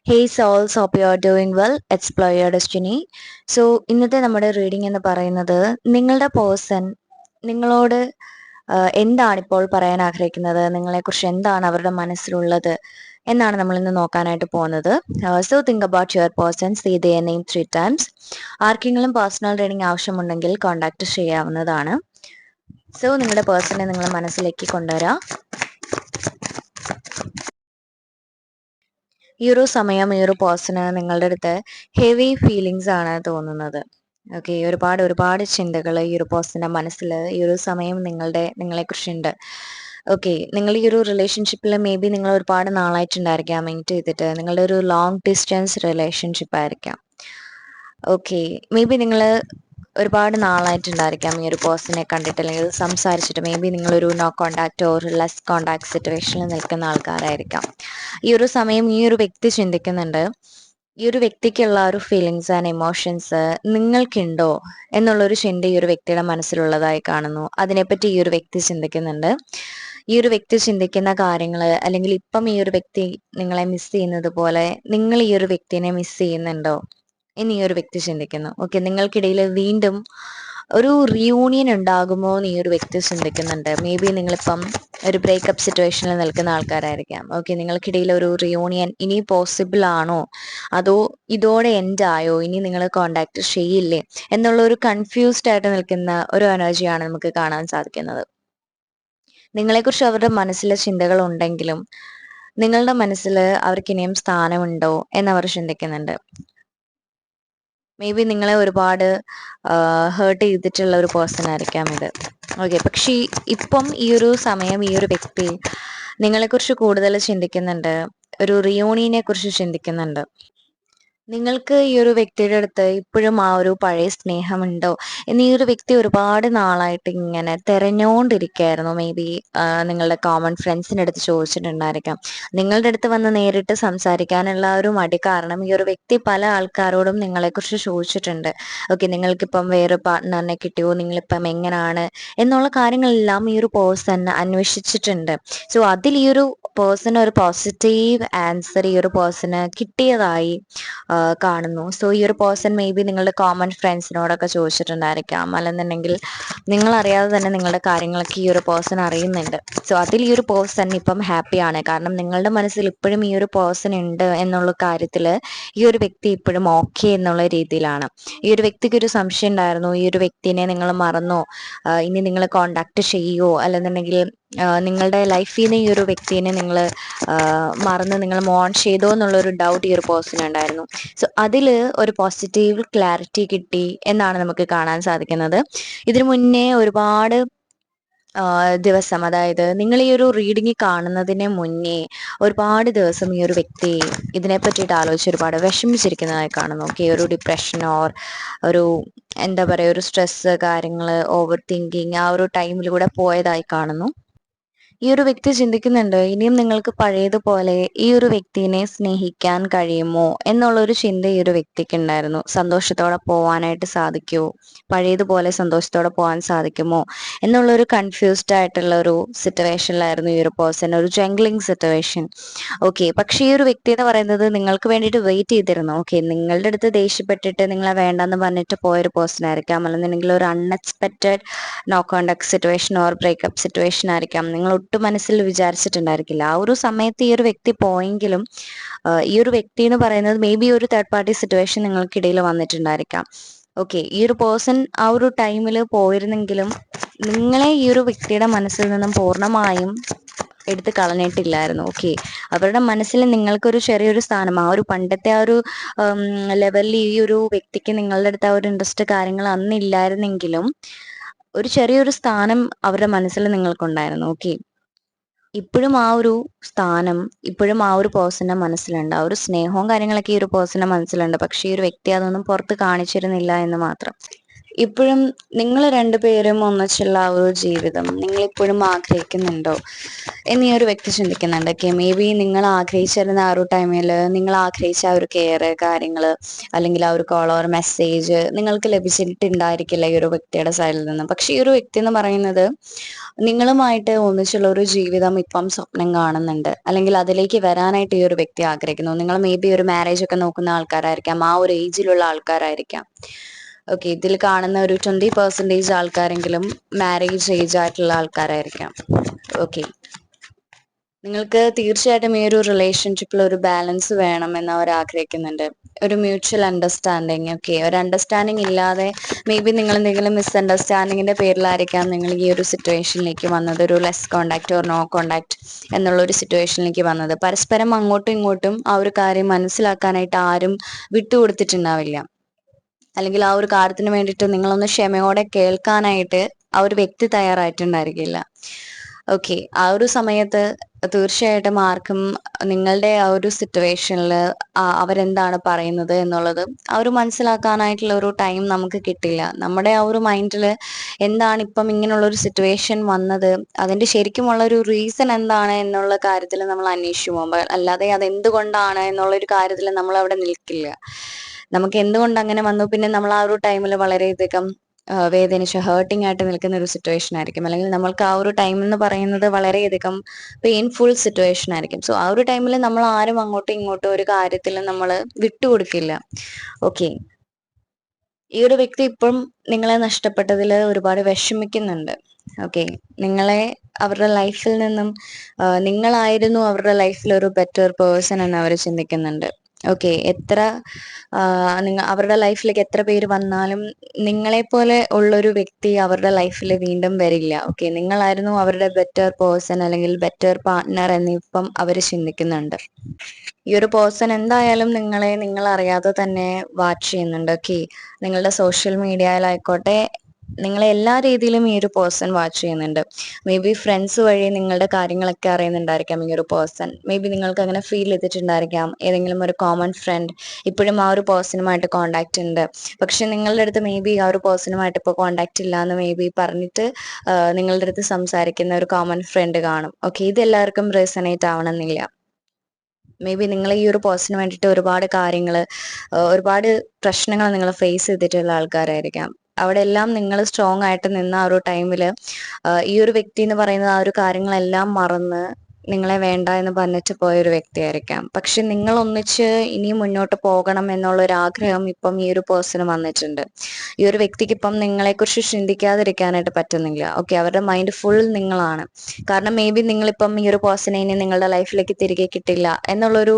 Hey souls, hope you are doing well. Explore your destiny. So ഇന്നത്തെ നമ്മുടെ reading എന്ന് പറയുന്നത് നിങ്ങളുടെ പേഴ്സൺ നിങ്ങളോട് എന്താണ് ഇപ്പോൾ പറയാൻ ആഗ്രഹിക്കുന്നത്, നിങ്ങളെക്കുറിച്ച് എന്താണ് അവരുടെ മനസ്സിലുള്ളത് എന്നാണ് നമ്മൾ ഇന്ന് നോക്കാനായിട്ട് പോകുന്നത്. So think about your person, see their name 3 times. ആർക്കെങ്കിലും പേഴ്സണൽ റീഡിംഗ് ആവശ്യമുണ്ടെങ്കിൽ കോൺടാക്ട് ചെയ്യാവുന്നതാണ്. സോ നിങ്ങളുടെ പേഴ്സണെ നിങ്ങൾ മനസ്സിലേക്ക് കൊണ്ടുവരാം. ഈ ഒരു സമയം ഈ ഒരു പേഴ്സണ് നിങ്ങളുടെ അടുത്ത് ഹെവി ഫീലിങ്സ് ആണ് തോന്നുന്നത്. ഓക്കെ, ഒരുപാട് ചിന്തകൾ ഈ ഒരു പേഴ്സന്റെ മനസ്സിൽ ഈ ഒരു സമയം നിങ്ങളെക്കുറിച്ചുണ്ട്. ഓക്കെ, നിങ്ങൾ ഈ ഒരു റിലേഷൻഷിപ്പിൽ മേ ബി നിങ്ങൾ ഒരുപാട് നാളായിട്ടുണ്ടായിരിക്കാം മീറ്റ് ചെയ്തിട്ട്. നിങ്ങളുടെ ഒരു ലോങ് ഡിസ്റ്റൻസ് റിലേഷൻഷിപ്പ് ആയിരിക്കാം. ഓക്കെ, മേ ബി നിങ്ങൾ ഒരുപാട് നാളായിട്ടുണ്ടായിരിക്കാം ഈ ഒരു പേഴ്സണെ കണ്ടിട്ട് അല്ലെങ്കിൽ സംസാരിച്ചിട്ട്. മേ ബി നിങ്ങളൊരു no contact or less contact സിറ്റുവേഷനിൽ നിൽക്കുന്ന ആൾക്കാരായിരിക്കാം. ഈ ഒരു സമയം ഈ ഒരു വ്യക്തി ചിന്തിക്കുന്നുണ്ട്, ഈ ഒരു വ്യക്തിക്കുള്ള ഒരു ഫീലിങ്സ് ആൻഡ് ഇമോഷൻസ് നിങ്ങൾക്കുണ്ടോ എന്നുള്ളൊരു ചിന്ത ഈ ഒരു വ്യക്തിയുടെ മനസ്സിലുള്ളതായി കാണുന്നു. അതിനെപ്പറ്റി ഈ ഒരു വ്യക്തി ചിന്തിക്കുന്നുണ്ട്. ഈ ഒരു വ്യക്തി ചിന്തിക്കുന്ന കാര്യങ്ങൾ, അല്ലെങ്കിൽ ഇപ്പം ഈ ഒരു വ്യക്തി നിങ്ങളെ മിസ് ചെയ്യുന്നത് പോലെ നിങ്ങൾ ഈ ഒരു വ്യക്തിനെ മിസ് ചെയ്യുന്നുണ്ടോ എന്ന് ഈ ഒരു വ്യക്തി ചിന്തിക്കുന്നു. ഓക്കെ, നിങ്ങൾക്കിടയിൽ വീണ്ടും ഒരു റീയൂണിയൻ ഉണ്ടാകുമോ എന്ന് ഈ ഒരു വ്യക്തി ചിന്തിക്കുന്നുണ്ട്. മേ ബി നിങ്ങളിപ്പം ഒരു ബ്രേക്കപ്പ് സിറ്റുവേഷനിൽ നിൽക്കുന്ന ആൾക്കാരായിരിക്കാം. ഓക്കെ, നിങ്ങൾക്കിടയിൽ ഒരു റിയൂണിയൻ ഇനി പോസിബിൾ ആണോ, അതോ ഇതോടെ എൻഡ് ആയോ, ഇനി നിങ്ങൾ കോണ്ടാക്ട് ചെയ്യില്ലേ എന്നുള്ള ഒരു കൺഫ്യൂസ്ഡ് ആയിട്ട് നിൽക്കുന്ന ഒരു എനർജിയാണ് നമുക്ക് കാണാൻ സാധിക്കുന്നത്. നിങ്ങളെക്കുറിച്ച് അവരുടെ മനസ്സിലെ ചിന്തകൾ ഉണ്ടെങ്കിലും നിങ്ങളുടെ മനസ്സിൽ അവർക്ക് ഇനിയും സ്ഥാനമുണ്ടോ എന്നവർ ചിന്തിക്കുന്നുണ്ട്. മേ ബി നിങ്ങളെ ഒരുപാട് ഹേർട്ട് ചെയ്തിട്ടുള്ള ഒരു പേഴ്സൺ ആയിരിക്കാം ഇത്. ഓക്കെ, പക്ഷേ ഇപ്പം ഈ ഒരു സമയം ഈ ഒരു വ്യക്തി നിങ്ങളെക്കുറിച്ച് കൂടുതൽ ചിന്തിക്കുന്നുണ്ട്, ഒരു റിയൂണിയനെ കുറിച്ച് ചിന്തിക്കുന്നുണ്ട്. നിങ്ങൾക്ക് ഈ ഒരു വ്യക്തിയുടെ അടുത്ത് ഇപ്പോഴും ആ ഒരു പഴയ സ്നേഹമുണ്ടോ എന്ന് ഈ ഒരു വ്യക്തി ഒരുപാട് നാളായിട്ട് ഇങ്ങനെ തെരഞ്ഞുകൊണ്ടിരിക്കുകയായിരുന്നു. മേ ബി നിങ്ങളുടെ കോമൺ ഫ്രണ്ട്സിൻ്റെ അടുത്ത് ചോദിച്ചിട്ടുണ്ടായിരിക്കാം. നിങ്ങളുടെ അടുത്ത് വന്ന് നേരിട്ട് സംസാരിക്കാനുള്ള ഒരു മടി കാരണം ഈ ഒരു വ്യക്തി പല ആൾക്കാരോടും നിങ്ങളെക്കുറിച്ച് ചോദിച്ചിട്ടുണ്ട്. ഓക്കെ, നിങ്ങൾക്കിപ്പം വേറെ പാർട്ട്ണറിനെ കിട്ടിയോ, നിങ്ങളിപ്പം എങ്ങനെയാണ് എന്നുള്ള കാര്യങ്ങളെല്ലാം ഈ ഒരു പേഴ്സൺ അന്വേഷിച്ചിട്ടുണ്ട്. സോ അതിൽ ഈ ഒരു പേഴ്സൺ ഒരു പോസിറ്റീവ് ആൻസർ ഈ ഒരു പേഴ്സണ് കിട്ടിയതായി കാണുന്നു. സോ ഈ ഒരു പേഴ്സൺ മേ ബി നിങ്ങളുടെ കോമൺ ഫ്രണ്ട്സിനോടൊക്കെ ചോദിച്ചിട്ടുണ്ടായിരിക്കാം, അല്ലെന്നുണ്ടെങ്കിൽ നിങ്ങൾ അറിയാതെ തന്നെ നിങ്ങളുടെ കാര്യങ്ങളൊക്കെ ഈ ഒരു പേഴ്സൺ അറിയുന്നുണ്ട്. സോ അതിൽ ഈ ഒരു പേഴ്സൺ ഇപ്പം ഹാപ്പിയാണ്. കാരണം നിങ്ങളുടെ മനസ്സിൽ ഇപ്പോഴും ഈ ഒരു പേഴ്സൺ ഉണ്ട് എന്നുള്ള കാര്യത്തിൽ ഈ ഒരു വ്യക്തി ഇപ്പോഴും ഓക്കെ എന്നുള്ള രീതിയിലാണ്. ഈ ഒരു വ്യക്തിക്ക് ഒരു സംശയം ഉണ്ടായിരുന്നു, ഈ ഒരു വ്യക്തിനെ നിങ്ങൾ മറന്നോ, ഇനി നിങ്ങൾ കോണ്ടാക്ട് ചെയ്യുമോ, അല്ലെന്നുണ്ടെങ്കിൽ നിങ്ങളുടെ ലൈഫിൽ നിന്ന് ഈ ഒരു വ്യക്തിനെ നിങ്ങൾ മറന്ന് നിങ്ങൾ മോൺ ചെയ്തോ എന്നുള്ളൊരു ഡൗട്ട് ഈ ഒരു പേഴ്സൺ ഉണ്ടായിരുന്നു. സോ അതിൽ ഒരു പോസിറ്റീവ് ക്ലാരിറ്റി കിട്ടി എന്നാണ് നമുക്ക് കാണാൻ സാധിക്കുന്നത്. ഇതിനു മുന്നേ ഒരുപാട് ദിവസം, അതായത് നിങ്ങൾ ഈ ഒരു റീഡിങ് കാണുന്നതിന് മുന്നേ ഒരുപാട് ദിവസം ഈ ഒരു വ്യക്തി ഇതിനെ പറ്റിയിട്ട് ആലോചിച്ച് ഒരുപാട് വിഷമിച്ചിരിക്കുന്നതായി കാണുന്നു. ഓക്കെ, ഒരു ഡിപ്രഷൻ ഓർ ഒരു എന്താ പറയുക, ഒരു സ്ട്രെസ് കാര്യങ്ങൾ, ഓവർ തിങ്കിങ് ആ ഒരു ടൈമിലൂടെ പോയതായി കാണുന്നു. ഈ ഒരു വ്യക്തി ചിന്തിക്കുന്നുണ്ട്, ഇനിയും നിങ്ങൾക്ക് പഴയതുപോലെ ഈ ഒരു വ്യക്തിനെ സ്നേഹിക്കാൻ കഴിയുമോ എന്നുള്ളൊരു ചിന്ത ഈ ഒരു വ്യക്തിക്ക് ഉണ്ടായിരുന്നു. സന്തോഷത്തോടെ പോവാനായിട്ട് സാധിക്കുമോ, പഴയതുപോലെ സന്തോഷത്തോടെ പോകാൻ സാധിക്കുമോ എന്നുള്ളൊരു കൺഫ്യൂസ്ഡ് ആയിട്ടുള്ള ഒരു സിറ്റുവേഷനിലായിരുന്നു ഈ ഒരു പേഴ്സൺ, ഒരു ജംഗ്ലിംഗ് സിറ്റുവേഷൻ. ഓക്കെ, പക്ഷേ ഈ ഒരു വ്യക്തി എന്ന് പറയുന്നത് നിങ്ങൾക്ക് വേണ്ടിയിട്ട് വെയിറ്റ് ചെയ്തിരുന്നു. ഓക്കെ, നിങ്ങളുടെ അടുത്ത് ദേഷ്യപ്പെട്ടിട്ട് നിങ്ങളെ വേണ്ടെന്ന് പറഞ്ഞിട്ട് പോയൊരു പേഴ്സൺ ആയിരിക്കാം, അല്ലെന്നുണ്ടെങ്കിൽ ഒരു unexpected no contact situation or breakup situation ആയിരിക്കാം. നിങ്ങൾ ഒട്ടും മനസ്സിൽ വിചാരിച്ചിട്ടുണ്ടായിരിക്കില്ല. ആ ഒരു സമയത്ത് ഈ ഒരു വ്യക്തി പോയെങ്കിലും ഈ ഒരു വ്യക്തി എന്ന് പറയുന്നത് മേ ബി ഒരു തേർഡ് പാർട്ടി സിറ്റുവേഷൻ നിങ്ങൾക്കിടയിൽ വന്നിട്ടുണ്ടായിരിക്കാം. ഓക്കെ, ഈ ഒരു പേഴ്സൺ ആ ഒരു ടൈമിൽ പോയിരുന്നെങ്കിലും നിങ്ങളെ ഈ ഒരു വ്യക്തിയുടെ മനസ്സിൽ നിന്നും പൂർണ്ണമായും എടുത്ത് കളഞ്ഞിട്ടില്ലായിരുന്നു. ഓക്കെ, അവരുടെ മനസ്സിൽ നിങ്ങൾക്കൊരു ചെറിയൊരു സ്ഥാനം, ആ ഒരു പണ്ടത്തെ ആ ഒരു ലെവലിൽ ഈ ഒരു വ്യക്തിക്ക് നിങ്ങളുടെ അടുത്ത് ആ ഒരു ഇൻട്രസ്റ്റ് കാര്യങ്ങൾ അന്നില്ലായിരുന്നെങ്കിലും ഒരു ചെറിയൊരു സ്ഥാനം അവരുടെ മനസ്സിൽ നിങ്ങൾക്കുണ്ടായിരുന്നു. ഓക്കെ, ഇപ്പോഴും ആ ഒരു സ്ഥാനം ഇപ്പോഴും ആ ഒരു പേഴ്സന്റെ മനസ്സിലുണ്ട്. ആ ഒരു സ്നേഹവും കാര്യങ്ങളൊക്കെ ഈ ഒരു പേഴ്സന്റെ മനസ്സിലുണ്ട്. പക്ഷേ ഈ ഒരു വ്യക്തി അതൊന്നും പുറത്ത് കാണിച്ചിരുന്നില്ല എന്ന് മാത്രം. ഇപ്പോഴും നിങ്ങൾ രണ്ടുപേരും ഒന്നിച്ചുള്ള ആ ഒരു ജീവിതം നിങ്ങളിപ്പോഴും ആഗ്രഹിക്കുന്നുണ്ടോ എന്ന് ഈ ഒരു വ്യക്തി ചിന്തിക്കുന്നുണ്ട്. ഓക്കെ, മേ ബി നിങ്ങൾ ആഗ്രഹിച്ചിരുന്ന ആ ഒരു ടൈമിൽ നിങ്ങൾ ആഗ്രഹിച്ച ആ ഒരു കെയർ കാര്യങ്ങൾ അല്ലെങ്കിൽ ആ ഒരു കോൾ ഓർ മെസ്സേജ് നിങ്ങൾക്ക് ലഭിച്ചിട്ടുണ്ടായിരിക്കില്ല ഈ ഒരു വ്യക്തിയുടെ സൈഡിൽ നിന്ന്. പക്ഷെ ഈ ഒരു വ്യക്തി എന്ന് പറയുന്നത് നിങ്ങളുമായിട്ട് ഒന്നിച്ചുള്ള ഒരു ജീവിതം ഇപ്പം സ്വപ്നം കാണുന്നുണ്ട്, അല്ലെങ്കിൽ അതിലേക്ക് വരാനായിട്ട് ഈ ഒരു വ്യക്തി ആഗ്രഹിക്കുന്നു. നിങ്ങൾ മേ ബി ഒരു മാരേജ് ഒക്കെ നോക്കുന്ന ആൾക്കാരായിരിക്കാം, ആ ഒരു ഏജിലുള്ള ആൾക്കാരായിരിക്കാം. ഓക്കെ, ഇതിൽ കാണുന്ന ഒരു 20% ആൾക്കാരെങ്കിലും മാരേജ് ഏജ് ആയിട്ടുള്ള ആൾക്കാരായിരിക്കാം. ഓക്കെ, നിങ്ങൾക്ക് തീർച്ചയായിട്ടും ഈ ഒരു റിലേഷൻഷിപ്പിൽ ഒരു ബാലൻസ് വേണമെന്ന് അവർ ആഗ്രഹിക്കുന്നുണ്ട്. ഒരു മ്യൂച്വൽ അണ്ടർസ്റ്റാൻഡിങ്. ഓക്കെ, ഒരു അണ്ടർസ്റ്റാൻഡിങ് ഇല്ലാതെ മേ ബി നിങ്ങൾ എന്തെങ്കിലും മിസ്അണ്ടർസ്റ്റാൻഡിങ്ങിന്റെ പേരിലായിരിക്കാം നിങ്ങൾ ഈ ഒരു സിറ്റുവേഷനിലേക്ക് വന്നത്, ഒരു less contact or no contact എന്നുള്ള ഒരു സിറ്റുവേഷനിലേക്ക് വന്നത്. പരസ്പരം അങ്ങോട്ടും ഇങ്ങോട്ടും ആ ഒരു കാര്യം മനസ്സിലാക്കാനായിട്ട് ആരും വിട്ടുകൊടുത്തിട്ടുണ്ടാവില്ല, അല്ലെങ്കിൽ ആ ഒരു കാര്യത്തിന് വേണ്ടിയിട്ട് നിങ്ങളൊന്ന് ക്ഷമയോടെ കേൾക്കാനായിട്ട് ആ ഒരു വ്യക്തി തയ്യാറായിട്ടുണ്ടായിരിക്കില്ല. ഓക്കെ, ആ ഒരു സമയത്ത് തീർച്ചയായിട്ടും ആർക്കും നിങ്ങളുടെ ആ ഒരു സിറ്റുവേഷനിൽ അവരെന്താണ് പറയുന്നത് എന്നുള്ളത് ആ ഒരു മനസ്സിലാക്കാനായിട്ടുള്ള ഒരു ടൈം നമുക്ക് കിട്ടില്ല. നമ്മുടെ ആ ഒരു മൈൻഡിൽ എന്താണ് ഇപ്പം ഇങ്ങനെയുള്ള ഒരു സിറ്റുവേഷൻ വന്നത്, അതിന്റെ ശരിക്കുമുള്ള ഒരു റീസൺ എന്താണ് എന്നുള്ള കാര്യത്തിൽ നമ്മൾ അന്വേഷിച്ചു പോകുമ്പോൾ, അല്ലാതെ അതെന്തുകൊണ്ടാണ് എന്നുള്ളൊരു കാര്യത്തിൽ നമ്മൾ അവിടെ നിൽക്കില്ല. നമുക്ക് എന്തുകൊണ്ട് അങ്ങനെ വന്നു, പിന്നെ നമ്മൾ ആ ഒരു ടൈമിൽ വളരെയധികം വേദനിച്ച് ഹേർട്ടിംഗ് ആയിട്ട് നിൽക്കുന്ന ഒരു സിറ്റുവേഷൻ ആയിരിക്കും, അല്ലെങ്കിൽ നമ്മൾക്ക് ആ ഒരു ടൈം എന്ന് പറയുന്നത് വളരെയധികം പെയിൻഫുൾ സിറ്റുവേഷൻ ആയിരിക്കും. സോ ആ ഒരു ടൈമിൽ നമ്മൾ ആരും അങ്ങോട്ടും ഇങ്ങോട്ടും ഒരു കാര്യത്തിൽ നമ്മൾ വിട്ടുകൊടുക്കില്ല. ഓക്കെ, ഈ ഒരു വ്യക്തി ഇപ്പം നിങ്ങളെ നഷ്ടപ്പെട്ടതിൽ ഒരുപാട് വിഷമിക്കുന്നുണ്ട്. ഓക്കെ, നിങ്ങളെ അവരുടെ ലൈഫിൽ നിന്നും നിങ്ങളായിരുന്നു അവരുടെ ലൈഫിൽ ഒരു ബെറ്റർ പേഴ്സൺ എന്ന് അവർ ചിന്തിക്കുന്നുണ്ട്. ഓക്കെ, എത്ര അവരുടെ ലൈഫിലേക്ക് എത്ര പേര് വന്നാലും നിങ്ങളെപ്പോലെ ഉള്ളൊരു വ്യക്തി അവരുടെ ലൈഫിൽ വീണ്ടും വരില്ല. ഓക്കെ, നിങ്ങളായിരുന്നു അവരുടെ ബെറ്റർ പേഴ്സൺ അല്ലെങ്കിൽ ബെറ്റർ പാർട്ട്ണർ എന്നിപ്പം അവർ ചിന്തിക്കുന്നുണ്ട്. ഈ ഒരു പേഴ്സൺ എന്തായാലും നിങ്ങൾ അറിയാതെ തന്നെ വാച്ച് ചെയ്യുന്നുണ്ട്. ഓക്കെ, നിങ്ങളുടെ സോഷ്യൽ മീഡിയയിലായിക്കോട്ടെ, നിങ്ങളെ എല്ലാ രീതിയിലും ഈ ഒരു പേഴ്സൺ വാച്ച് ചെയ്യുന്നുണ്ട്. മേ ബി ഫ്രണ്ട്സ് വഴി നിങ്ങളുടെ കാര്യങ്ങളൊക്കെ അറിയുന്നുണ്ടായിരിക്കാം ഈ ഒരു പേഴ്സൺ. മേ ബി നിങ്ങൾക്ക് അങ്ങനെ ഫീൽ ചെയ്തിട്ടുണ്ടായിരിക്കാം, ഏതെങ്കിലും ഒരു കോമൺ ഫ്രണ്ട് ഇപ്പോഴും ആ ഒരു പേഴ്സണുമായിട്ട് കോണ്ടാക്ട് ഉണ്ട്, പക്ഷെ നിങ്ങളുടെ അടുത്ത് മേ ബി ആ ഒരു പേഴ്സണുമായിട്ട് ഇപ്പോൾ കോണ്ടാക്ട് ഇല്ല എന്ന് മേ ബി പറഞ്ഞിട്ട് നിങ്ങളുടെ അടുത്ത് സംസാരിക്കുന്ന ഒരു കോമൺ ഫ്രണ്ട് കാണും. ഓക്കെ, ഇതെല്ലാവർക്കും റെസനേറ്റ് ആവണമെന്നില്ല. മേ ബി നിങ്ങൾ ഈ ഒരു പേഴ്സണിന് വേണ്ടിയിട്ട് ഒരുപാട് കാര്യങ്ങൾ, ഒരുപാട് പ്രശ്നങ്ങൾ നിങ്ങൾ ഫേസ് ചെയ്തിട്ടുള്ള ആൾക്കാരായിരിക്കാം. അവിടെ എല്ലാം നിങ്ങൾ സ്ട്രോങ് ആയിട്ട് നിന്ന ആ ഒരു ടൈമിൽ ഈ ഒരു വ്യക്തി എന്ന് പറയുന്നത് ആ ഒരു കാര്യങ്ങളെല്ലാം മറന്ന് നിങ്ങളെ വേണ്ട എന്ന് പറഞ്ഞിട്ട് പോയൊരു വ്യക്തിയായിരിക്കാം. പക്ഷെ നിങ്ങൾ ഒന്നിച്ച് ഇനി മുന്നോട്ട് പോകണം എന്നുള്ള ഒരു ആഗ്രഹം ഇപ്പം ഈ ഒരു പേഴ്സണ് വന്നിട്ടുണ്ട്. ഈ ഒരു വ്യക്തിക്ക് ഇപ്പം നിങ്ങളെക്കുറിച്ച് ചിന്തിക്കാതിരിക്കാനായിട്ട് പറ്റുന്നില്ല. ഓക്കെ, അവരുടെ മൈൻഡ് ഫുൾ നിങ്ങളാണ്. കാരണം മേ ബി നിങ്ങളിപ്പം ഈ ഒരു പേഴ്സണെ ഇനി നിങ്ങളുടെ ലൈഫിലേക്ക് തിരികെ കിട്ടില്ല എന്നുള്ളൊരു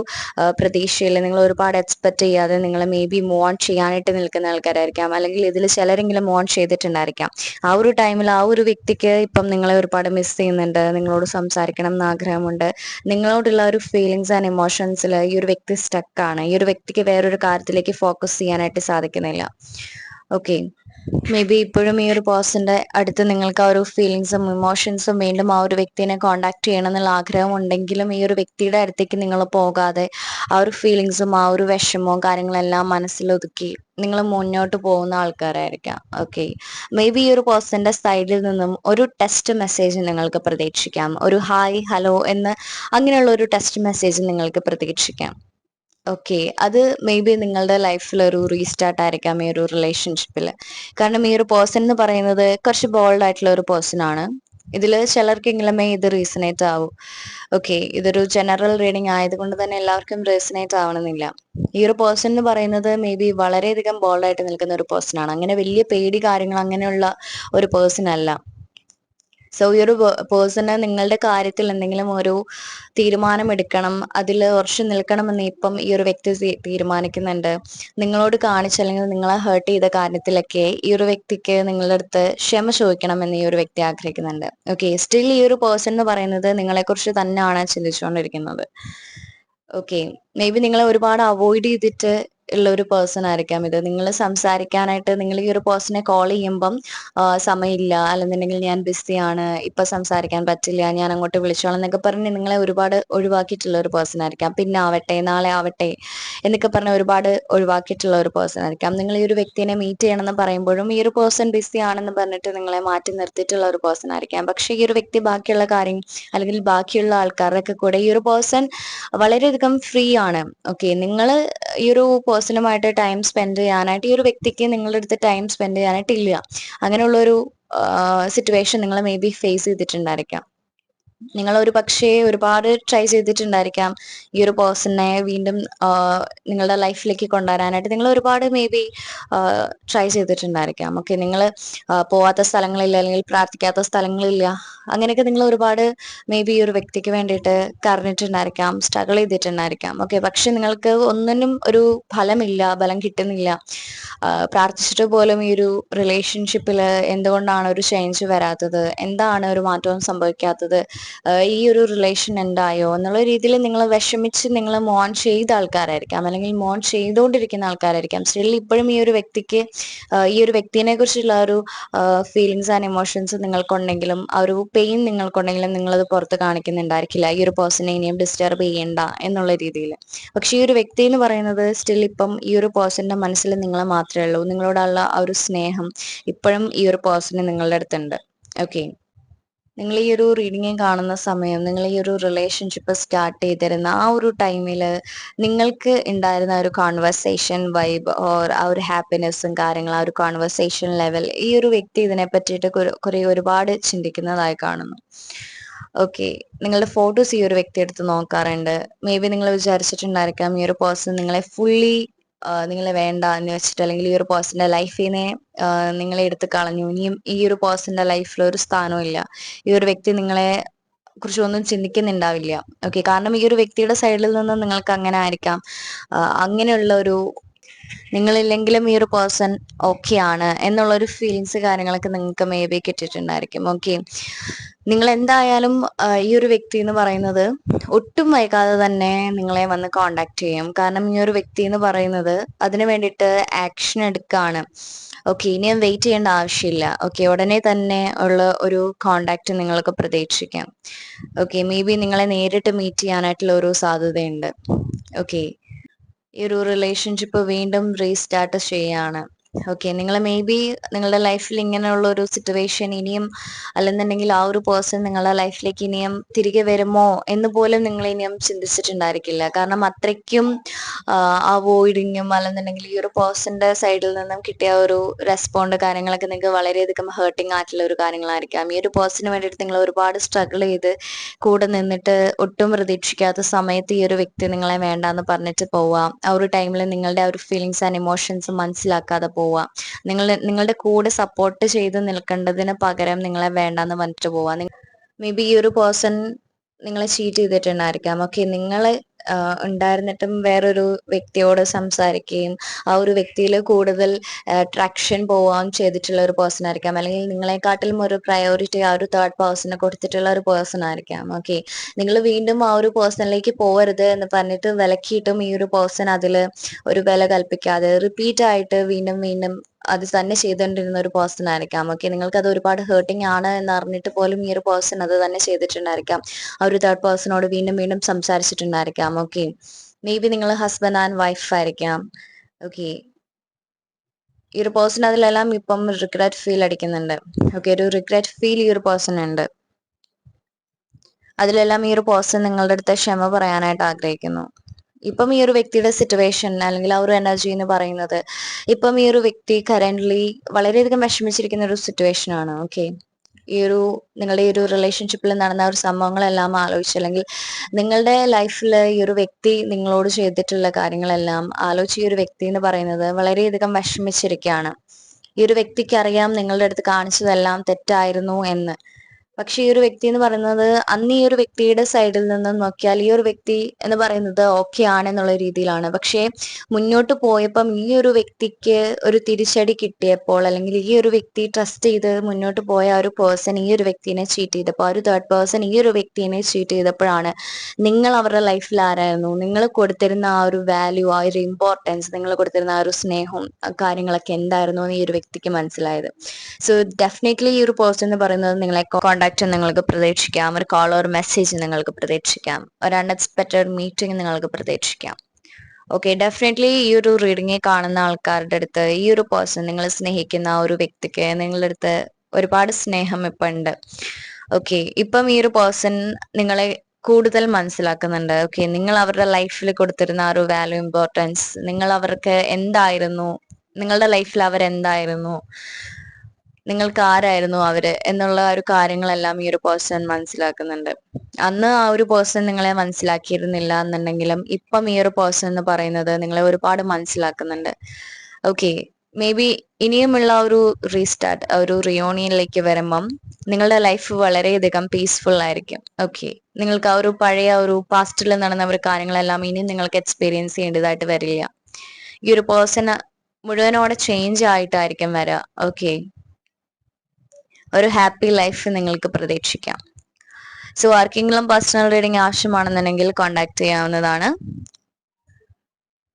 പ്രതീക്ഷയിൽ നിങ്ങൾ ഒരുപാട് എക്സ്പെക്ട് ചെയ്യാതെ നിങ്ങൾ മേ ബി മൂവ് ഓൺ ചെയ്യാനായിട്ട് നിൽക്കുന്ന ആൾക്കാരായിരിക്കാം, അല്ലെങ്കിൽ ഇതിൽ ചിലരെങ്കിലും മൂവ് ഓൺ ചെയ്തിട്ടുണ്ടായിരിക്കാം. ആ ഒരു ടൈമിൽ ആ ഒരു വ്യക്തിക്ക് ഇപ്പം നിങ്ങളെ ഒരുപാട് മിസ് ചെയ്യുന്നുണ്ട്, നിങ്ങളോട് സംസാരിക്കണം എന്ന് ആഗ്രഹമുണ്ട്. നിങ്ങളോടുള്ള ഒരു ഫീലിങ്സ് ആൻഡ് ഇമോഷൻസിൽ ഈ ഒരു വ്യക്തി സ്റ്റക്കാണ്. ഈ ഒരു വ്യക്തിക്ക് വേറൊരു കാര്യത്തിലേക്ക് ഫോക്കസ് ചെയ്യാനായിട്ട് സാധിക്കുന്നില്ല. ഓക്കെ, മേ ബി ഇപ്പോഴും ഈ ഒരു പേഴ്സന്റെ അടുത്ത് നിങ്ങൾക്ക് ആ ഒരു ഫീലിങ്സും ഇമോഷൻസും വീണ്ടും ആ ഒരു വ്യക്തിനെ കോണ്ടാക്ട് ചെയ്യണം എന്നുള്ള ആഗ്രഹം ഉണ്ടെങ്കിലും ഈ ഒരു വ്യക്തിയുടെ അടുത്തേക്ക് നിങ്ങൾ പോകാതെ ആ ഒരു ഫീലിങ്സും ആ ഒരു വിഷമവും കാര്യങ്ങളെല്ലാം മനസ്സിലൊതുക്കി നിങ്ങൾ മുന്നോട്ട് പോകുന്ന ആൾക്കാരായിരിക്കാം. ഓക്കെ, മേ ബി ഈ ഒരു പേഴ്സന്റെ സൈഡിൽ നിന്നും ഒരു ടെസ്റ്റ് മെസ്സേജ് നിങ്ങൾക്ക് പ്രതീക്ഷിക്കാം. ഒരു ഹായ് ഹലോ എന്ന് അങ്ങനെയുള്ള ഒരു ടെസ്റ്റ് മെസ്സേജ് നിങ്ങൾക്ക് പ്രതീക്ഷിക്കാം. ഓക്കെ, അത് മേ ബി നിങ്ങളുടെ ലൈഫിൽ ഒരു റീസ്റ്റാർട്ട് ആയിരിക്കാം ഈ ഒരു റിലേഷൻഷിപ്പിൽ. കാരണം ഈ ഒരു പേഴ്സൺ എന്ന് പറയുന്നത് കുറച്ച് ബോൾഡ് ആയിട്ടുള്ള ഒരു പേഴ്സൺ ആണ്. ഇതിൽ ചിലർക്കെങ്കിലുമേ ഇത് റീസണേറ്റ് ആവും. ഓക്കെ, ഇതൊരു ജനറൽ റീഡിങ് ആയതുകൊണ്ട് തന്നെ എല്ലാവർക്കും റീസണേറ്റ് ആവണമെന്നില്ല. ഈ ഒരു പേഴ്സൺ എന്ന് പറയുന്നത് മേ ബി വളരെയധികം ബോൾഡ് ആയിട്ട് നിൽക്കുന്ന ഒരു പേഴ്സൺ ആണ്. അങ്ങനെ വലിയ പേടി കാര്യങ്ങൾ അങ്ങനെയുള്ള ഒരു പേഴ്സൺ അല്ല. സോ ഈ ഒരു പേഴ്സണ് നിങ്ങളുടെ കാര്യത്തിൽ എന്തെങ്കിലും ഒരു തീരുമാനം എടുക്കണം, അതിൽ ഉറച്ചു നിൽക്കണമെന്ന് ഇപ്പം ഈ ഒരു വ്യക്തി തീരുമാനിക്കുന്നുണ്ട്. നിങ്ങളോട് കാണിച്ച അല്ലെങ്കിൽ നിങ്ങളെ ഹേർട്ട് ചെയ്ത കാര്യത്തിലൊക്കെ ഈ ഒരു വ്യക്തിക്ക് നിങ്ങളുടെ അടുത്ത് ക്ഷമ ചോദിക്കണമെന്ന് ഈ ഒരു വ്യക്തി ആഗ്രഹിക്കുന്നുണ്ട്. ഓക്കെ, സ്റ്റിൽ ഈ ഒരു പേഴ്സൺ എന്ന് പറയുന്നത് നിങ്ങളെക്കുറിച്ച് തന്നെയാണ് ചിന്തിച്ചുകൊണ്ടിരിക്കുന്നത്. ഓക്കെ, മേ ബി നിങ്ങളെ ഒരുപാട് അവോയ്ഡ് ചെയ്തിട്ട് ഉള്ള ഒരു പേഴ്സൺ ആയിരിക്കാം ഇത്. നിങ്ങൾ സംസാരിക്കാനായിട്ട് നിങ്ങൾ ഈ ഒരു പേഴ്സണെ കോൾ ചെയ്യുമ്പം സമയമില്ല, അല്ലെന്നുണ്ടെങ്കിൽ ഞാൻ ബിസിയാണ്, ഇപ്പൊ സംസാരിക്കാൻ പറ്റില്ല, ഞാൻ അങ്ങോട്ട് വിളിച്ചോളാം എന്നൊക്കെ പറഞ്ഞ് നിങ്ങളെ ഒരുപാട് ഒഴിവാക്കിയിട്ടുള്ള ഒരു പേഴ്സൺ ആയിരിക്കാം. പിന്നെ ആവട്ടെ, നാളെ ആവട്ടെ എന്നൊക്കെ പറഞ്ഞ് ഒരുപാട് ഒഴിവാക്കിയിട്ടുള്ള ഒരു പേഴ്സൺ ആയിരിക്കാം. നിങ്ങൾ ഈ ഒരു വ്യക്തിനെ മീറ്റ് ചെയ്യണമെന്ന് പറയുമ്പോഴും ഈ ഒരു പേഴ്സൺ ബിസി ആണെന്ന് പറഞ്ഞിട്ട് നിങ്ങളെ മാറ്റി നിർത്തിയിട്ടുള്ള ഒരു പേഴ്സൺ ആയിരിക്കാം. പക്ഷെ ഈ ഒരു വ്യക്തി ബാക്കിയുള്ള കാര്യം അല്ലെങ്കിൽ ബാക്കിയുള്ള ആൾക്കാരുടെ കൂടെ ഈ ഒരു പേഴ്സൺ വളരെയധികം ഫ്രീ ആണ്. ഓക്കെ, നിങ്ങൾ ഈ ഒരു പേഴ്സണുമായിട്ട് ടൈം സ്പെൻഡ് ചെയ്യാനായിട്ട് ഈ ഒരു വ്യക്തിക്ക് നിങ്ങളുടെ അടുത്ത് ടൈം സ്പെൻഡ് ചെയ്യാനായിട്ട് ഇല്ല. അങ്ങനെയുള്ളൊരു സിറ്റുവേഷൻ നിങ്ങൾ മേ ബി ഫേസ് ചെയ്തിട്ടുണ്ടായിരിക്കാം. നിങ്ങൾ ഒരു പക്ഷേ ഒരുപാട് ട്രൈ ചെയ്തിട്ടുണ്ടായിരിക്കാം ഈ ഒരു പേഴ്സണെ വീണ്ടും നിങ്ങളുടെ ലൈഫിലേക്ക് കൊണ്ടുവരാനായിട്ട്. നിങ്ങൾ ഒരുപാട് മേ ബി ട്രൈ ചെയ്തിട്ടുണ്ടായിരിക്കാം. ഓക്കെ, നിങ്ങൾ പോവാത്ത സ്ഥലങ്ങളില്ല, അല്ലെങ്കിൽ പ്രാർത്ഥിക്കാത്ത സ്ഥലങ്ങളില്ല, അങ്ങനെയൊക്കെ നിങ്ങൾ ഒരുപാട് മേ ബി ഈ ഒരു വ്യക്തിക്ക് വേണ്ടിയിട്ട് കരഞ്ഞിട്ടുണ്ടായിരിക്കാം, സ്ട്രഗിൾ ചെയ്തിട്ടുണ്ടായിരിക്കാം. ഓക്കെ, പക്ഷെ നിങ്ങൾക്ക് ഒന്നിനും ഒരു ഫലമില്ല, ബലം കിട്ടുന്നില്ല. പ്രാർത്ഥിച്ചിട്ട് പോലും ഈ ഒരു റിലേഷൻഷിപ്പിൽ എന്തുകൊണ്ടാണ് ഒരു ചേഞ്ച് വരാത്തത്, എന്താണ് ഒരു മാറ്റവും സംഭവിക്കാത്തത്, ഈ ഒരു റിലേഷൻ എന്തായോ എന്നുള്ള രീതിയിൽ നിങ്ങൾ വിഷമിച്ച് നിങ്ങൾ മോൺ ചെയ്ത ആൾക്കാരായിരിക്കാം, അല്ലെങ്കിൽ മോൺ ചെയ്തുകൊണ്ടിരിക്കുന്ന ആൾക്കാരായിരിക്കാം. സ്റ്റിൽ ഇപ്പോഴും ഈ ഒരു വ്യക്തിക്ക് ഈ ഒരു വ്യക്തിനെ കുറിച്ചുള്ള ഒരു ഫീലിങ്സ് ആൻഡ് ഇമോഷൻസ് നിങ്ങൾക്കുണ്ടെങ്കിലും ആ ഒരു പെയിൻ നിങ്ങൾക്കുണ്ടെങ്കിലും നിങ്ങളത് പുറത്ത് കാണിക്കുന്നുണ്ടായിരിക്കില്ല, ഈ ഒരു പേഴ്സണെ ഇനിയും ഡിസ്റ്റർബ് ചെയ്യണ്ട എന്നുള്ള രീതിയിൽ. പക്ഷെ ഈ ഒരു വ്യക്തി എന്ന് പറയുന്നത് സ്റ്റിൽ ഇപ്പം ഈ ഒരു പേഴ്സന്റെ മനസ്സിൽ നിങ്ങൾ മാത്രമേ ഉള്ളൂ. നിങ്ങളോടുള്ള ആ ഒരു സ്നേഹം ഇപ്പോഴും ഈ ഒരു പേഴ്സണ് നിങ്ങളുടെ അടുത്തുണ്ട്. ഓക്കെ, നിങ്ങൾ ഈ ഒരു റീഡിങ് കാണുന്ന സമയം, നിങ്ങൾ ഈ ഒരു റിലേഷൻഷിപ്പ് സ്റ്റാർട്ട് ചെയ്തിരുന്ന ആ ഒരു ടൈമിൽ നിങ്ങൾക്ക് ഉണ്ടായിരുന്ന ഒരു കോൺവെർസേഷൻ വൈബ് ഓർ ആ ഒരു ഹാപ്പിനെസ്സും കാര്യങ്ങളും, ആ ഒരു കോൺവെർസേഷൻ ലെവൽ, ഈ ഒരു വ്യക്തി ഇതിനെ പറ്റിയിട്ട് കുറെ ഒരുപാട് ചിന്തിക്കുന്നതായി കാണുന്നു. ഓക്കെ, നിങ്ങളുടെ ഫോട്ടോസ് ഈ ഒരു വ്യക്തി എടുത്ത് നോക്കാറുണ്ട്. മേ ബി നിങ്ങൾ വിചാരിച്ചിട്ടുണ്ടായിരിക്കാം ഈ ഒരു പേഴ്സൺ നിങ്ങളെ ഫുള്ളി നിങ്ങളെ വേണ്ട എന്ന് വെച്ചിട്ട്, അല്ലെങ്കിൽ ഈ ഒരു പേഴ്സന്റെ ലൈഫിനെ നിങ്ങളെ എടുത്ത് കളഞ്ഞു, ഇനിയും ഈ ഒരു പേഴ്സന്റെ ലൈഫിൽ ഒരു സ്ഥാനവും ഇല്ല, ഈ ഒരു വ്യക്തി നിങ്ങളെ കുറിച്ചൊന്നും ചിന്തിക്കുന്നുണ്ടാവില്ല. ഓക്കെ, കാരണം ഈ ഒരു വ്യക്തിയുടെ സൈഡിൽ നിന്ന് നിങ്ങൾക്ക് അങ്ങനെ ആയിരിക്കാം. അങ്ങനെയുള്ള ഒരു നിങ്ങളില്ലെങ്കിലും ഈ ഒരു പേഴ്സൺ ഓക്കെ ആണ് എന്നുള്ള ഒരു ഫീലിങ്സ് കാര്യങ്ങളൊക്കെ നിങ്ങൾക്ക് മേ ബി കിട്ടിയിട്ടുണ്ടായിരിക്കും. ഓക്കെ, നിങ്ങൾ എന്തായാലും ഈ ഒരു വ്യക്തി എന്ന് പറയുന്നത് ഒട്ടും വൈകാതെ തന്നെ നിങ്ങളെ വന്ന് കോണ്ടാക്ട് ചെയ്യും. കാരണം ഈ ഒരു വ്യക്തി എന്ന് പറയുന്നത് അതിന് വേണ്ടിയിട്ട് ആക്ഷൻ എടുക്കാണ്. ഓക്കെ, ഇനിയും വെയിറ്റ് ചെയ്യേണ്ട ആവശ്യമില്ല. ഓക്കെ, ഉടനെ തന്നെ ഉള്ള ഒരു കോണ്ടാക്ട് നിങ്ങൾക്ക് പ്രതീക്ഷിക്കാം. ഓക്കെ, മേ ബി നിങ്ങളെ നേരിട്ട് മീറ്റ് ചെയ്യാനായിട്ടുള്ള ഒരു സാധ്യതയുണ്ട്. ഓക്കെ, ഈ ഒരു റിലേഷൻഷിപ്പ് വീണ്ടും റീസ്റ്റാർട്ട് ചെയ്യാണ്. ഓക്കെ, നിങ്ങൾ മേ ബി നിങ്ങളുടെ ലൈഫിൽ ഇങ്ങനെയുള്ള ഒരു സിറ്റുവേഷൻ ഇനിയും, അല്ലെന്നുണ്ടെങ്കിൽ ആ ഒരു പേഴ്സൺ നിങ്ങളുടെ ലൈഫിലേക്ക് ഇനിയും തിരികെ വരുമോ എന്ന് പോലും നിങ്ങൾ ഇനിയും ചിന്തിച്ചിട്ടുണ്ടായിരിക്കില്ല. കാരണം അത്രയ്ക്കും അവോയ്ഡിങ്ങും, അല്ലെന്നുണ്ടെങ്കിൽ ഈ ഒരു പേഴ്സന്റെ സൈഡിൽ നിന്നും കിട്ടിയ ഒരു റെസ്പോണ്ട് കാര്യങ്ങളൊക്കെ നിങ്ങൾക്ക് വളരെയധികം ഹേർട്ടിങ് ആയിട്ടുള്ള ഒരു കാര്യങ്ങളായിരിക്കാം. ഈ ഒരു പേഴ്സണിന് വേണ്ടിയിട്ട് നിങ്ങൾ ഒരുപാട് സ്ട്രഗിൾ ചെയ്ത് കൂടെ നിന്നിട്ട് ഒട്ടും പ്രതീക്ഷിക്കാത്ത സമയത്ത് ഈ ഒരു വ്യക്തി നിങ്ങളെ വേണ്ടാന്ന് പറഞ്ഞിട്ട് പോവാം. ആ ഒരു ടൈമിൽ നിങ്ങളുടെ ആ ഒരു ഫീലിങ്സ് ആൻഡ് ഇമോഷൻസ് മനസ്സിലാക്കാതെ പോവാം. നിങ്ങളുടെ കൂടെ സപ്പോർട്ട് ചെയ്ത് നിൽക്കേണ്ടതിന് പകരം നിങ്ങളെ വേണ്ടാന്ന് പറഞ്ഞിട്ട് പോവാം. മേ ബി ഈ ഒരു പേഴ്സൺ നിങ്ങളെ ചീറ്റ് ചെയ്തിട്ടുണ്ടായിരിക്കാം. ഓക്കെ, നിങ്ങൾ ഉണ്ടായിരുന്നിട്ടും വേറൊരു വ്യക്തിയോട് സംസാരിക്കുകയും ആ ഒരു വ്യക്തിയിൽ കൂടുതൽ ട്രാക്ഷൻ പോവാൻ ചെയ്തിട്ടുള്ള ഒരു പേഴ്സൺ ആയിരിക്കാം. അല്ലെങ്കിൽ നിങ്ങളെക്കാട്ടിലും ഒരു പ്രയോറിറ്റി ആ ഒരു തേർഡ് പേഴ്സണ് കൊടുത്തിട്ടുള്ള ഒരു പേഴ്സൺ ആയിരിക്കാം. ഓക്കെ, നിങ്ങൾ വീണ്ടും ആ ഒരു പേഴ്സണിലേക്ക് പോകരുത് എന്ന് പറഞ്ഞിട്ട് വിലക്കിയിട്ടും ഈ ഒരു പേഴ്സൺ അതിൽ ഒരു വില കൽപ്പിക്കാതെ റിപ്പീറ്റ് ആയിട്ട് വീണ്ടും വീണ്ടും അത് തന്നെ ചെയ്തുകൊണ്ടിരുന്ന ഒരു പേഴ്സൺ ആയിരിക്കാം. ഓക്കെ, നിങ്ങൾക്ക് അത് ഒരുപാട് ഹേർട്ടിങ് ആണ് എന്ന് അറിഞ്ഞിട്ട് പോലും ഈ ഒരു പേഴ്സൺ അത് തന്നെ ചെയ്തിട്ടുണ്ടായിരിക്കാം. ആ ഒരു തേർഡ് പേഴ്സണോട് വീണ്ടും വീണ്ടും സംസാരിച്ചിട്ടുണ്ടായിരിക്കാം. ഓക്കെ, മേ ബി നിങ്ങൾ ഹസ്ബൻഡ് ആൻഡ് വൈഫ് ആയിരിക്കാം. ഓക്കെ, ഈ ഒരു പേഴ്സൺ അതിലെല്ലാം ഇപ്പം റിഗ്രറ്റ് ഫീൽ അടിക്കുന്നുണ്ട്. ഓക്കെ, ഒരു റിഗ്രറ്റ് ഫീൽ ഈ ഒരു പേഴ്സൺ ഉണ്ട്. അതിലെല്ലാം ഈ ഒരു പേഴ്സൺ നിങ്ങളുടെ അടുത്ത് ക്ഷമ പറയാനായിട്ട് ആഗ്രഹിക്കുന്നു. ഇപ്പം ഈ ഒരു വ്യക്തിയുടെ സിറ്റുവേഷൻ, അല്ലെങ്കിൽ ആ ഒരു എനർജി എന്ന് പറയുന്നത്, ഇപ്പം ഈ ഒരു വ്യക്തി കറന്റ്ലി വളരെയധികം വിഷമിച്ചിരിക്കുന്ന ഒരു സിറ്റുവേഷൻ ആണ്. ഓക്കെ, ഈ ഒരു നിങ്ങളുടെ ഈ ഒരു റിലേഷൻഷിപ്പിൽ നടന്ന ഒരു സംഭവങ്ങളെല്ലാം ആലോചിച്ച്, അല്ലെങ്കിൽ നിങ്ങളുടെ ലൈഫിൽ ഈ ഒരു വ്യക്തി നിങ്ങളോട് ചെയ്തിട്ടുള്ള കാര്യങ്ങളെല്ലാം ആലോചിച്ച് ഈ ഒരു വ്യക്തി എന്ന് പറയുന്നത് വളരെയധികം വിഷമിച്ചിരിക്കുകയാണ്. ഈ ഒരു വ്യക്തിക്ക് അറിയാം നിങ്ങളുടെ അടുത്ത് കാണിച്ചതെല്ലാം തെറ്റായിരുന്നു എന്ന്. പക്ഷെ ഈ ഒരു വ്യക്തി എന്ന് പറയുന്നത് അന്ന് ഈ ഒരു വ്യക്തിയുടെ സൈഡിൽ നിന്ന് നോക്കിയാൽ ഈ ഒരു വ്യക്തി എന്ന് പറയുന്നത് ഓക്കെ ആണെന്നുള്ള രീതിയിലാണ്. പക്ഷേ മുന്നോട്ട് പോയപ്പം ഈ ഒരു വ്യക്തിക്ക് ഒരു തിരിച്ചടി കിട്ടിയപ്പോൾ, അല്ലെങ്കിൽ ഈ ഒരു വ്യക്തി ട്രസ്റ്റ് ചെയ്ത് മുന്നോട്ട് പോയ ആ ഒരു പേഴ്സൺ ഈ ഒരു വ്യക്തിനെ ചീറ്റ് ചെയ്തപ്പോൾ, ആ ഒരു തേർഡ് പേഴ്സൺ ഈ ഒരു വ്യക്തിനെ ചീറ്റ് ചെയ്തപ്പോഴാണ് നിങ്ങൾ അവരുടെ ലൈഫിൽ ആരായിരുന്നു, നിങ്ങൾ കൊടുത്തിരുന്ന ആ ഒരു വാല്യൂ, ആ ഒരു ഇമ്പോർട്ടൻസ്, നിങ്ങൾ കൊടുത്തിരുന്ന ആ ഒരു സ്നേഹവും കാര്യങ്ങളൊക്കെ എന്തായിരുന്നു എന്ന് ഈ ഒരു വ്യക്തിക്ക് മനസ്സിലായത്. സോ ഡെഫിനറ്റ്ലി ഈ ഒരു പേഴ്സൺ എന്ന് പറയുന്നത് നിങ്ങളെ കോൺടാക്ട് നിങ്ങൾക്ക് പ്രതീക്ഷിക്കാം, ഒരു കോൾ ഒരു മെസ്സേജ് നിങ്ങൾക്ക് പ്രതീക്ഷിക്കാം, ഒരു അൺഎക്സ്പെക്റ്റഡ് മീറ്റിംഗ് നിങ്ങൾക്ക് പ്രതീക്ഷിക്കാം. ഓക്കെ, ഡെഫിനറ്റ്ലി ഈ ഒരു റീഡിംഗ് കാണുന്ന ആൾക്കാരുടെ അടുത്ത് ഈ ഒരു പേഴ്സൺ, നിങ്ങൾ സ്നേഹിക്കുന്ന ആ ഒരു വ്യക്തിക്ക് നിങ്ങളുടെ അടുത്ത് ഒരുപാട് സ്നേഹം ഇപ്പം ഉണ്ട്. ഓക്കെ, ഇപ്പം ഈ ഒരു പേഴ്സൺ നിങ്ങളെ കൂടുതൽ മനസ്സിലാക്കുന്നുണ്ട്. ഓക്കെ, നിങ്ങൾ അവരുടെ ലൈഫിൽ കൊടുത്തിരുന്ന ആ ഒരു വാല്യൂ, ഇമ്പോർട്ടൻസ്, നിങ്ങൾ അവർക്ക് എന്തായിരുന്നു, നിങ്ങളുടെ ലൈഫിൽ അവരെന്തായിരുന്നു, നിങ്ങൾക്ക് ആരായിരുന്നു അവര് എന്നുള്ള ഒരു കാര്യങ്ങളെല്ലാം ഈ ഒരു പേഴ്സൺ മനസ്സിലാക്കുന്നുണ്ട്. അന്ന് ആ ഒരു പേഴ്സൺ നിങ്ങളെ മനസ്സിലാക്കിയിരുന്നില്ല എന്നുണ്ടെങ്കിലും ഇപ്പം ഈ ഒരു പേഴ്സൺ എന്ന് പറയുന്നത് നിങ്ങളെ ഒരുപാട് മനസ്സിലാക്കുന്നുണ്ട്. ഓക്കെ, മേ ബി ഇനിയുമുള്ള ഒരു റീസ്റ്റാർട്ട്, ഒരു റിയൂണിയനിലേക്ക് വരുമ്പം നിങ്ങളുടെ ലൈഫ് വളരെയധികം പീസ്ഫുൾ ആയിരിക്കും. ഓക്കെ, നിങ്ങൾക്ക് ആ ഒരു പഴയ ഒരു പാസ്റ്റിൽ നടന്ന ഒരു കാര്യങ്ങളെല്ലാം ഇനി നിങ്ങൾക്ക് എക്സ്പീരിയൻസ് ചെയ്യേണ്ടതായിട്ട് വരില്ല. ഈ ഒരു പേഴ്സൺ മുഴുവനോടെ ചേഞ്ച് ആയിട്ടായിരിക്കും വരിക. ഓക്കെ, ഒരു ഹാപ്പി ലൈഫ് നിങ്ങൾക്ക് പ്രതീക്ഷിക്കാം. സോ ആർക്കെങ്കിലും പേഴ്സണൽ റീഡിംഗ് ആവശ്യമാണെന്നുണ്ടെങ്കിൽ കോൺടാക്ട് ചെയ്യാവുന്നതാണ്.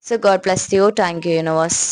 So God bless you. Thank you universe.